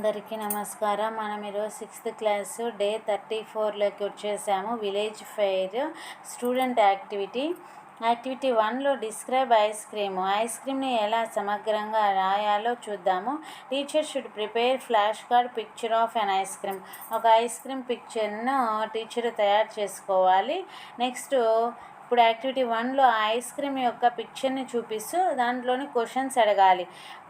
అందరికీ నమస్కారం. మనం ఈరోజు 6th క్లాసు డే 34లోకి వచ్చేసాము. విలేజ్ ఫెయిర్ స్టూడెంట్ యాక్టివిటీ 1లో డిస్క్రైబ్ ఐస్ క్రీమ్ని ఎలా సమగ్రంగా రాయాలో చూద్దాము. Teacher should prepare flash card picture of an ice cream. ఒక ఐస్ క్రీమ్ పిక్చర్ను టీచర్ తయారు చేసుకోవాలి. నెక్స్ట్ ఇప్పుడు యాక్టివిటీ 1లో ఐస్ క్రీమ్ యొక్క పిక్చర్ని చూపిస్తూ దాంట్లోని క్వశ్చన్స్ అడగాలి.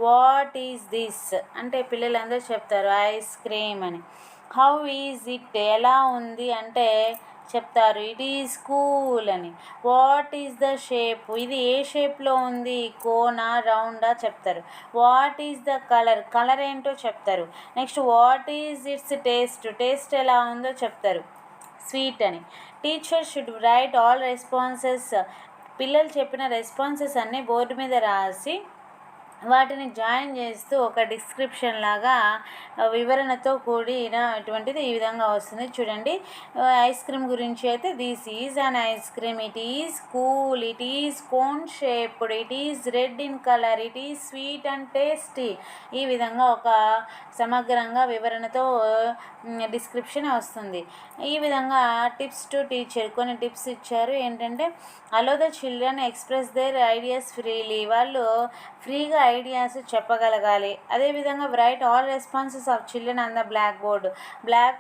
వాట్ ఈజ్ దిస్ అంటే పిల్లలందరూ చెప్తారు ఐస్ క్రీమ్ అని. హౌ ఈజ్ ఇట్ ఎలా ఉంది అంటే చెప్తారు ఇట్ ఈజ్ కూల్ అని. వాట్ ఈజ్ ద షేప్ ఇది ఏ షేప్లో ఉంది కోనా రౌండా చెప్తారు. వాట్ ఈజ్ ద కలర్ ఏంటో చెప్తారు. Next what is it's taste ఎలా ఉందో చెప్తారు స్వీట్ అని. Teacher should write all responses పిల్లలు చెప్పిన రెస్పాన్సెస్ అన్నీ బోర్డు మీద రాసి వాటిని జాయిన్ చేస్తూ ఒక డిస్క్రిప్షన్ లాగా వివరణతో కూడిన ఇటువంటిది ఈ విధంగా వస్తుంది. చూడండి ఐస్ క్రీమ్ గురించి అయితే this is an ice cream, it is cool, it is cone shaped, it is red in colour, it is sweet and tasty. ఈ విధంగా ఒక సమగ్రంగా వివరణతో డిస్క్రిప్షన్ వస్తుంది. ఈ విధంగా టిప్స్ టు టీచర్ కొన్ని టిప్స్ ఇచ్చారు. ఏంటంటే allow the children express their ideas freely వాళ్ళు ఫ్రీగా ఐడియాస్ చెప్పగలగాలి. అదేవిధంగా write all responses of children on the black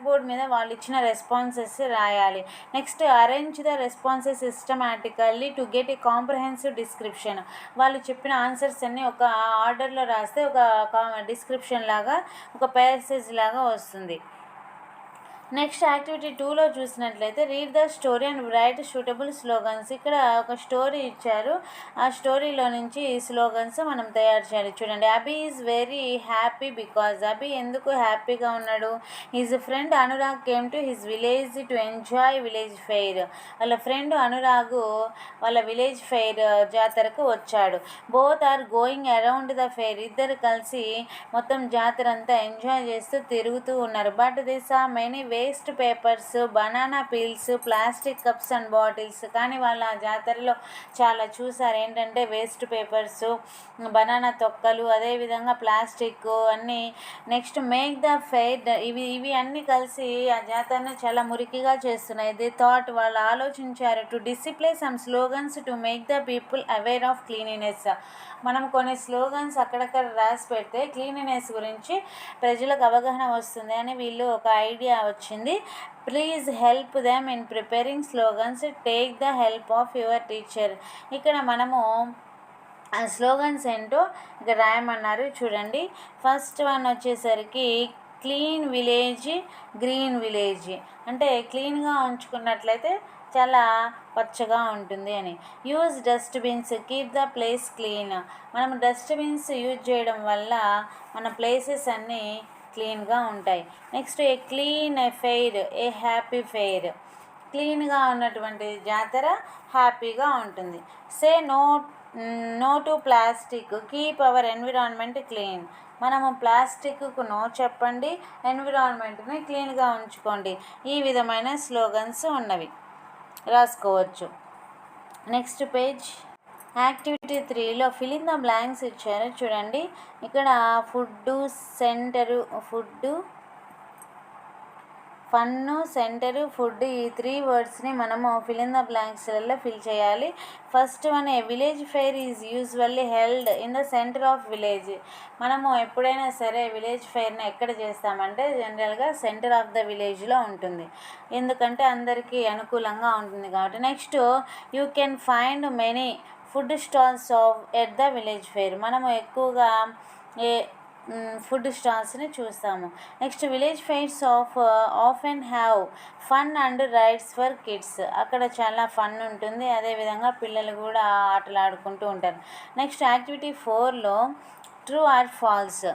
board మీద వాళ్ళు ఇచ్చిన రెస్పాన్సెస్ రాయాలి. Next arrange the responses systematically to get a comprehensive description. వాళ్ళు చెప్పిన ఆన్సర్స్ అన్నీ ఒక ఆర్డర్లో రాస్తే ఒక డిస్క్రిప్షన్ లాగా ఒక ప్యాసేజ్ లాగా వస్తుంది. నెక్స్ట్ యాక్టివిటీ 2లో చూసినట్లయితే read the story and right suitable slogans. ఇక్కడ ఒక స్టోరీ ఇచ్చారు. ఆ స్టోరీలో నుంచి స్లోగన్స్ మనం తయారు చేయాలి. చూడండి Abhi is very happy because Abhi ఎందుకు హ్యాపీగా ఉన్నాడు. His friend Anurag came to his village to enjoy village fair. వాళ్ళ ఫ్రెండ్ అనురాగు వాళ్ళ విలేజ్ ఫెయిర్ జాతరకు వచ్చాడు. Both are going around the fair ఇద్దరు కలిసి మొత్తం జాతర అంతా ఎంజాయ్ చేస్తూ తిరుగుతూ ఉన్నారు. But this are many waste papers, banana peels, plastic cups and bottles. కానీ వాళ్ళు ఆ జాతరలో చాలా చూసారు. ఏంటంటే వేస్ట్ పేపర్స్, బనానా తొక్కలు, అదేవిధంగా ప్లాస్టిక్ అన్నీ. నెక్స్ట్ మేక్ ద ఫెయిర్ ఇవి అన్నీ కలిసి ఆ జాతరను చాలా మురికిగా చేస్తున్నాయి. ది థాట్ వాళ్ళు ఆలోచించారు to display some slogans to make the people aware of cleanliness. మనం కొన్ని స్లోగన్స్ అక్కడక్కడ రాసి పెడితే క్లీనినెస్ గురించి ప్రజలకు అవగాహన వస్తుంది అని వీళ్ళు ఒక ఐడియా వచ్చింది. Please help them in preparing slogans, take the help of your teacher. ఇక్కడ మనము ఆ స్లోగన్స్ ఏంటో ఇక్కడ రాయమన్నారు. చూడండి ఫస్ట్ వన్ వచ్చేసరికి క్లీన్ విలేజ్ గ్రీన్ విలేజ్ అంటే క్లీన్గా ఉంచుకున్నట్లయితే చాలా పచ్చగా ఉంటుంది అని. Use dustbins, keep the place clean. మనం డస్ట్బిన్స్ యూజ్ చేయడం వల్ల మన ప్లేసెస్ అన్నీ క్లీన్గా ఉంటాయి. Next a clean fair a happy fair. క్లీన్గా ఉన్నటువంటి జాతర హ్యాపీగా ఉంటుంది. Say no to plastic, keep our environment clean. మనము ప్లాస్టిక్కు నో చెప్పండి, ఎన్విరాన్మెంట్ని క్లీన్గా ఉంచుకోండి. ఈ విధమైన స్లోగన్స్ ఉన్నవి రాసుకోవచ్చు. నెక్స్ట్ పేజ్ యాక్టివిటీ 3లో ఫిల్ ఇన్ ద బ్లాంక్స్ ఇచ్చారు. చూడండి ఇక్కడ ఫన్ను సెంటరు ఫుడ్ ఈ 3 వర్డ్స్ని మనము ఫిల్ ఇన్ ద బ్లాంక్స్లలో ఫిల్ చేయాలి. First one A village fair is usually held in the centre of village. మనము ఎప్పుడైనా సరే విలేజ్ ఫెయిర్ని ఎక్కడ చేస్తామంటే జనరల్గా సెంటర్ ఆఫ్ ద విలేజ్లో ఉంటుంది. ఎందుకంటే అందరికీ అనుకూలంగా ఉంటుంది కాబట్టి. Next you can find many food stalls at the village fair. మనము ఎక్కువగా ఫుడ్ స్టాల్స్ని చూస్తాము. Next village fairs often have fun and rides for kids. అక్కడ చాలా ఫన్ ఉంటుంది, అదేవిధంగా పిల్లలు కూడా ఆటలు ఆడుకుంటూ ఉంటారు. నెక్స్ట్ యాక్టివిటీ 4లో ట్రూ ఆర్ ఫాల్స్.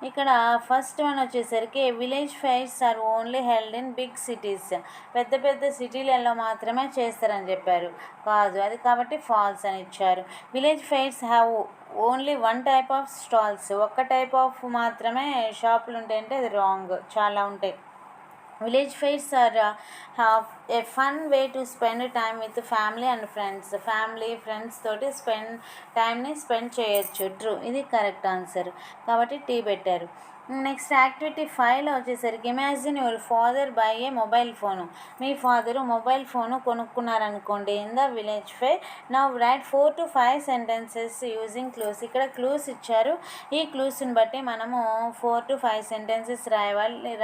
ఇక్కడ ఫస్ట్ వన్ వచ్చేసరికి village fairs are only held in big cities. పెద్ద పెద్ద సిటీలలో మాత్రమే చేస్తారని చెప్పారు. కాదు అది కాబట్టి ఫాల్స్ అని ఇచ్చారు. Village fairs have only one type of stalls. ఒక్క టైప్ ఆఫ్ మాత్రమే షాపులు ఉంటాయంటే అది రాంగ్, చాలా ఉంటాయి. Village fairs are a fun way to spend time with family and friends. Friends తోటి టైంని స్పెండ్ చేయొచ్చు. ట్రూ ఇది కరెక్ట్ ఆన్సర్ కాబట్టి టీ పెట్టారు. నెక్స్ట్ యాక్టివిటీ 5లో వచ్చేసరికి imagine your father buy a mobile phone. మీ ఫాదరు మొబైల్ ఫోను కొనుక్కున్నారనుకోండి in the village fair. Now write 4 to 5 sentences using clues. ఇక్కడ క్లూస్ ఇచ్చారు. ఈ క్లూస్ని బట్టి మనము 4 to 5 సెంటెన్సెస్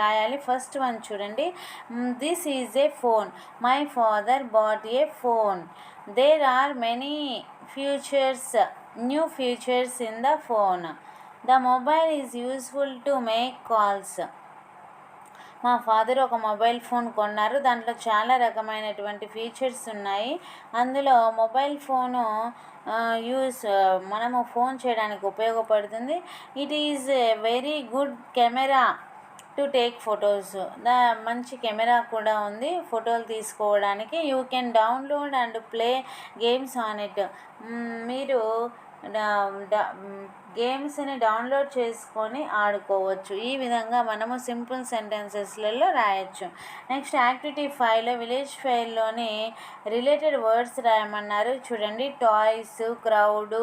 రాయాలి. ఫస్ట్ వన్ చూడండి. This is a phone. My father bought a phone. There are many new features in the phone. The mobile is useful to make calls. మా father ఒక మొబైల్ ఫోన్ కొన్నారు. దాంట్లో చాలా రకమైనటువంటి features ఉన్నాయి. అందులో మొబైల్ ఫోను మనము ఫోన్ చేయడానికి ఉపయోగపడుతుంది. It is very good camera to take photos. మంచి కెమెరా కూడా ఉంది ఫోటోలు తీసుకోవడానికి. You can download and play games on it. మీరు గేమ్స్ని డౌన్లోడ్ చేసుకొని ఆడుకోవచ్చు. ఈ విధంగా మనము సింపుల్ సెంటెన్సెస్లలో రాయొచ్చు. నెక్స్ట్ యాక్టివిటీ 5లో విలేజ్ ఫెయిర్లోని రిలేటెడ్ వర్డ్స్ రాయమన్నారు. చూడండి. టాయ్స్, క్రౌడ్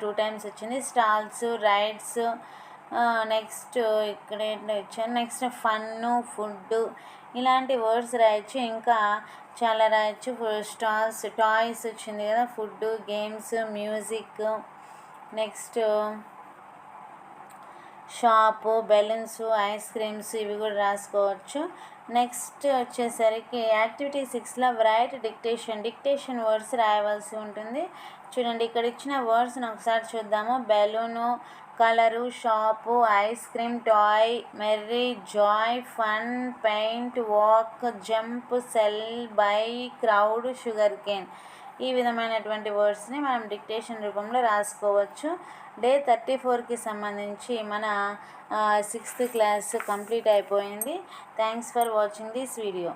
2 times వచ్చింది. స్టాల్స్, రైడ్స్, నెక్స్ట్ ఇక్కడ ఏంటో ఇచ్చాను. నెక్స్ట్ ఫన్ను, ఫుడ్, ఇలాంటి వర్డ్స్ రాయొచ్చు. ఇంకా చాలా రాయొచ్చు. స్టాల్స్, టాయ్స్ వచ్చింది కదా, food, games, music, next shop, balloons, ice creams, ఇవి కూడా రాసుకోవచ్చు. నెక్స్ట్ వచ్చేసరికి యాక్టివిటీ 6లో రైట్ డిక్టేషన్ వర్డ్స్ రాయవలసి ఉంటుంది. చూడండి. ఇక్కడ ఇచ్చిన వర్డ్స్ని ఒకసారి చూద్దాము. Balloon, colour, shop, ice cream, toy, merry, Joy, fun, paint, walk, jump, cell, by, crowd, sugar cane. ఈ విధమైనటువంటి వర్డ్స్ని మనం డిక్టేషన్ రూపంలో రాసుకోవచ్చు. డే 34కి సంబంధించి మన 6th క్లాస్ కంప్లీట్ అయిపోయింది. Thanks for watching this video.